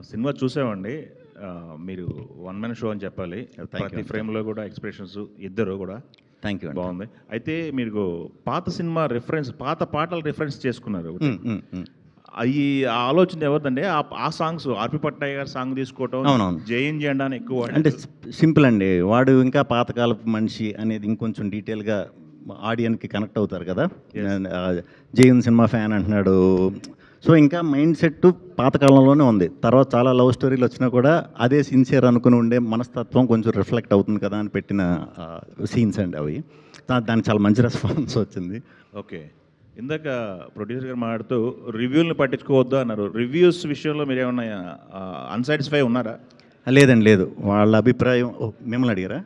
Cinema చూసామండి. మీరు one man show అని చెప్పాలి. థ్యాంక్ ప్రతి యూ. ఫ్రేమ్‌లో కూడా ఎక్స్‌ప్రెషన్స్ ఇద్దరు కూడా థ్యాంక్ యూ అండి. బాగుంది. అయితే మీరు పాత సినిమా పాత పాటలు రిఫరెన్స్ చేసుకున్నారు. అయి ఆ ఆలోచన ఎవరిదండి? ఆ సాంగ్స్ ఆర్‌పి పట్నాయక్ గారి సాంగ్ తీసుకోవటం, అవునవును. జేఎన్ జెండాని ఎక్కువ అంటే వాడారు. సింపుల్ అండి. వాడు ఇంకా పాతకాలపు మనిషి అనేది ఇంకొంచెం డీటెయిల్‌గా ఆడియన్స్‌కి కనెక్ట్ అవుతారు కదా! Yes. జేఎన్ సినిమా ఫ్యాన్ అంటున్నాడు. సో, ఇంకా మైండ్ సెట్ పాతకాలంలోనే ఉంది. తర్వాత చాలా లవ్ స్టోరీలు వచ్చినా కూడా అదే సిన్సియర్ అనుకుని ఉండే మనస్తత్వం కొంచెం రిఫ్లెక్ట్ అవుతుంది కదా అని పెట్టిన సీన్స్ అండి అవి. దానికి చాలా మంచి రెస్పాన్స్ వచ్చింది. ఓకే. ఇందాక ప్రొడ్యూసర్ గారు మాట్లాడుతూ రివ్యూలను పట్టించుకోవద్దు అన్నారు. రివ్యూస్ విషయంలో మీరేమన్నా అన్‌సాటిస్ఫై ఉన్నారా? లేదండి, లేదు. వాళ్ళ అభిప్రాయం మిమ్మల్ని అడిగారా?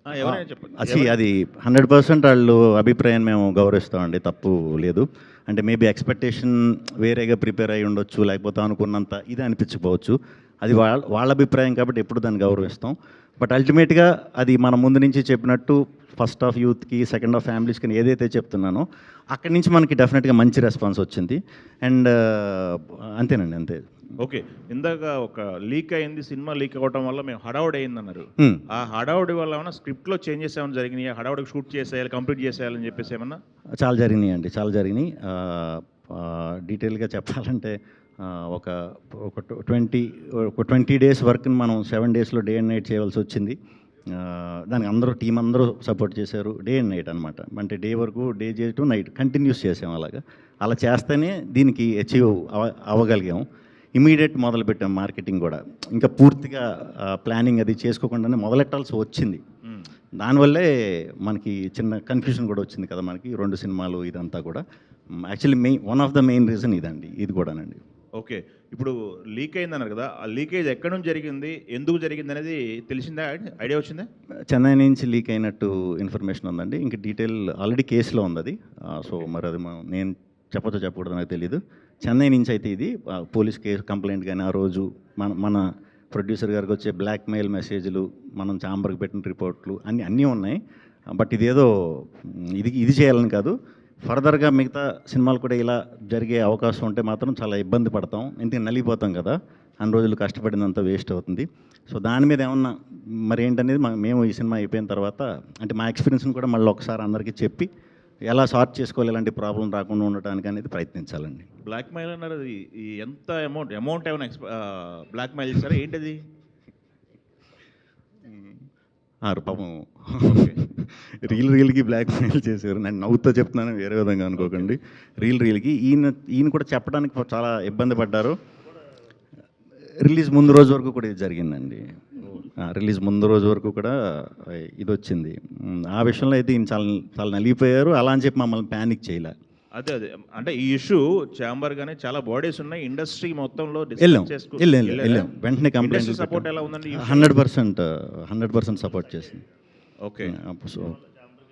ఎవరైనా చెప్పండి. అది 100% వాళ్ళు అభిప్రాయాన్ని మేము గౌరవిస్తామండి, తప్పు లేదు. అంటే మేబీ ఎక్స్పెక్టేషన్ వేరేగా ప్రిపేర్ అయ్యి ఉండొచ్చు, లేకపోతే అనుకున్నంత ఇది అనిపించకపోవచ్చు. అది వాళ్ళ అభిప్రాయం కాబట్టి ఎప్పుడు దాన్ని గౌరవిస్తాం. బట్ అల్టిమేట్గా అది మన ముందు నుంచి చెప్పినట్టు ఫస్ట్ హాఫ్ యూత్కి, సెకండ్ హాఫ్ ఫ్యామిలీస్కి ఏదైతే చెప్తున్నానో అక్కడి నుంచి మనకి డెఫినెట్గా మంచి రెస్పాన్స్ వచ్చింది. అండ్ అంతేనండి, అంతే. ఓకే. ఇందాక ఒక లీక్ అయింది, సినిమా లీక్ అవ్వడం వల్ల మేము హడావుడి అయిందన్నారు. Hmm. ఆ హడావుడి వల్ల ఏమన్నా స్క్రిప్ట్‌లో చేంజెస్ ఏమైనా జరిగినాయా? హడావుడికి షూట్ చేసేయాలి, కంప్లీట్ చేసేయాలని చెప్పేసి ఏమన్నా? చాలా జరిగినాయి అండి, చాలా జరిగినాయి. డీటెయిల్గా చెప్పాలంటే ఒక ఒక 20 డేస్ వర్క్ని మనం 7 డేస్లో డే అండ్ నైట్ చేయవలసి వచ్చింది. దానికి టీం అందరూ సపోర్ట్ చేశారు. డే అండ్ నైట్ అనమాట. అంటే డే వరకు డే చేయటం, నైట్ కంటిన్యూస్ చేసాం. అలా చేస్తేనే దీనికి అచీవ్ అవ్వగలిగాం. ఇమీడియట్ మొదలుపెట్టాం మార్కెటింగ్ కూడా. ఇంకా పూర్తిగా ప్లానింగ్ అది చేసుకోకుండానే మొదలెట్టాల్సి వచ్చింది. దానివల్లే మనకి చిన్న కన్ఫ్యూజన్ కూడా వచ్చింది కదా మనకి, 2 సినిమాలు ఇదంతా కూడా. Actually one of the main reason ఇదండి, ఇది కూడానండి. ఓకే. ఇప్పుడు లీక్ అయిందన్నారు కదా! ఆ లీకేజ్ ఎక్కడి నుంచి జరిగింది? ఎందుకు జరిగింది అనేది తెలిసిందా? ఐడియా వచ్చిందా? చెన్నై నుంచి లీక్ అయినట్టు ఇన్ఫర్మేషన్ ఉందండి. ఇంక డీటెయిల్ ఆల్రెడీ కేసులో ఉంది అది. సో మరి అది నేను చెప్పొచ్చో చెప్పకూడదో నాకు తెలీదు. చెన్నై నుంచి అయితే ఇది పోలీస్ కేసు కంప్లైంట్ కానీ, ఆ రోజు మన ప్రొడ్యూసర్ గారికి వచ్చే బ్లాక్మెయిల్ మెసేజ్లు, మనం ఛాంబర్కి పెట్టిన రిపోర్ట్లు అన్నీ ఉన్నాయి. బట్ ఇదేదో ఇది చేయాలని కాదు. ఫర్దర్గా మిగతా సినిమాలు కూడా ఇలా జరిగే అవకాశం ఉంటే మాత్రం చాలా ఇబ్బంది పడతాం. ఎందుకంటే నలిగిపోతాం కదా, అన్ని రోజులు కష్టపడినంత వేస్ట్ అవుతుంది. సో దాని మీద ఏమన్నా మరి ఏంటనేది మేము ఈ సినిమా అయిపోయిన తర్వాత, అంటే మా ఎక్స్పీరియన్స్ని కూడా మళ్ళీ ఒకసారి అందరికీ చెప్పి ఎలా సార్ట్ చేసుకోవాలి, ఎలాంటి ప్రాబ్లం రాకుండా ఉండటానికి అనేది ప్రయత్నించాలండి. బ్లాక్మెయిల్ అన్నారు. అది ఎంత అమౌంట్ ఏమైనా బ్లాక్మెయిల్ చేస్తారా ఏంటది? పాపం రీల్కి బ్లాక్మెయిల్ చేశారు. నేను నవ్వుతో చెప్తున్నాను, వేరే విధంగా అనుకోకండి. రీల్కి ఈయన కూడా చెప్పడానికి చాలా ఇబ్బంది పడ్డారు. రిలీజ్ ముందు రోజు వరకు కూడా ఇది జరిగిందండి. రిలీజ్ ముందు రోజు వరకు కూడా ఇది వచ్చింది. ఆ విషయంలో అయితే ఈయన చాలా చాలా నలిగిపోయారు. అలా అని చెప్పి మమ్మల్ని ప్యానిక్ చేయలే. అదే అంటే ఈ ఇష్యూ ఛాంబర్ గానే చాలా బాడీస్ ఉన్నాయి, ఇండస్ట్రీ మొత్తంలో వెళ్ళాం. వెంటనే కంప్లైంట్ సపోర్ట్ ఎలా ఉందండి? 100% సపోర్ట్ చేసింది. ఓకే. సో